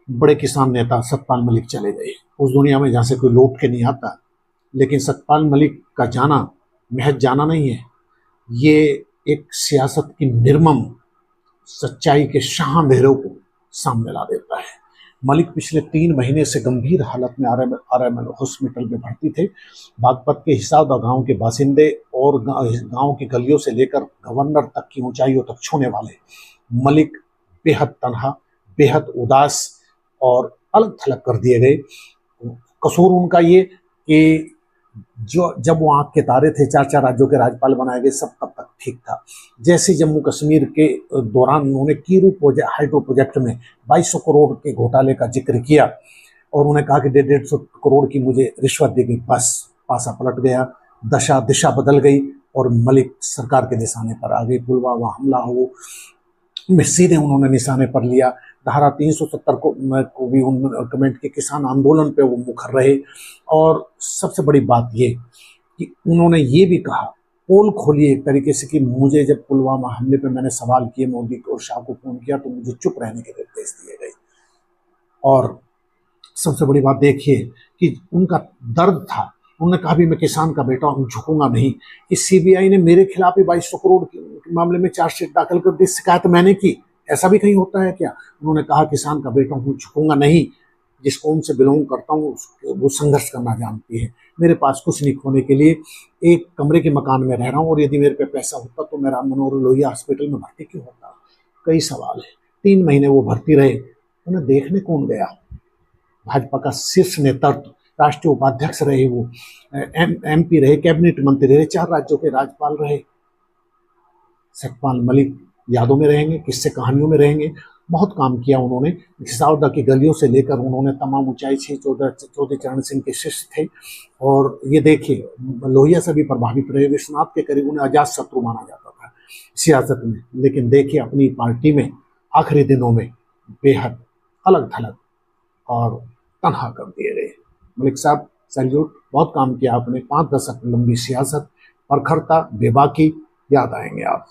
बड़े किसान नेता सतपाल मलिक चले गए उस दुनिया में जहाँ से कोई लौट के नहीं आता। लेकिन सतपाल मलिक का जाना महज जाना नहीं है, ये एक सियासत की निर्मम सच्चाई के शाह अंधेरों को सामने ला देता है। मलिक पिछले 3 महीने से गंभीर हालत में आरएमएल हॉस्पिटल में भर्ती थे। बागपत के हिसारदा गांव के बासिंदे और गांव की गलियों से लेकर गवर्नर तक की ऊंचाइयों तक छूने वाले मलिक बेहद तनहा, बेहद उदास और अलग थलग कर दिए गए। कसूर उनका ये कि जो जब वो आंख के तारे थे, 4 राज्यों के राज्यपाल बनाए गए, सब तब तक ठीक था। जैसे जम्मू कश्मीर के दौरान उन्होंने कीरू हाइड्रो प्रोजेक्ट में 2200 करोड़ के घोटाले का जिक्र किया और उन्होंने कहा कि 150 करोड़ की मुझे रिश्वत दी गई, बस पासा पलट गया, दिशा बदल गई और मलिक सरकार के निशाने पर आ गई। पुलवामा हमला हो में सीधे उन्होंने निशाने पर लिया। धारा 370 को भी उन्होंने कमेंट किया। किसान आंदोलन पे वो मुखर रहे और सबसे बड़ी बात ये कि उन्होंने ये भी कहा, पोल खोलिए एक तरीके से, कि मुझे जब पुलवामा हमले पे मैंने सवाल किए मोदी और शाह को फोन किया तो मुझे चुप रहने के निर्देश दिए गए। और सबसे बड़ी बात देखिए कि उनका दर्द था। उन्होंने कहा भी मैं किसान का बेटा हूं, झुकूंगा नहीं। कि सीबीआई ने मेरे खिलाफ ही 2200 करोड़ के मामले में चार्जशीट दाखिल कर दी, शिकायत मैंने की, ऐसा भी कहीं होता है क्या? उन्होंने कहा किसान का बेटा हूं, झुकूंगा नहीं। जिस कौम से बिलोंग करता हूँ वो संघर्ष करना जानती है। मेरे पास कुछ नहीं खोने के लिए, एक कमरे के मकान में रह रहा हूँ और यदि मेरे पे पैसा होता तो मैं राम मनोहर लोहिया हॉस्पिटल में भर्ती क्यों होता? कई सवाल है। 3 महीने वो भर्ती रहे, उन्हें देखने कौन गया? भाजपा का शीर्ष नेतृत्व, राष्ट्रीय उपाध्यक्ष रहे, वो एमपी रहे, कैबिनेट मंत्री रहे, 4 राज्यों के राज्यपाल रहे। सतपाल मलिक यादों में रहेंगे, किस्से कहानियों में रहेंगे। बहुत काम किया उन्होंने। हिसारदा की गलियों से लेकर उन्होंने तमाम ऊंचाई से, चौधरी चरण सिंह के शिष्य थे। और ये देखिए लोहिया से भी प्रभावित रहे। विश्वनाथ के करीब उन्हें अजात शत्रु माना जाता था सियासत में, लेकिन देखिए अपनी पार्टी में आखिरी दिनों में बेहद अलग थलग और तनहा कर दिए गए। मलिक साहब सैल्यूट, बहुत काम किया आपने। 5 दशक लंबी सियासत, प्रखरता, बेबाकी, याद आएंगे आप।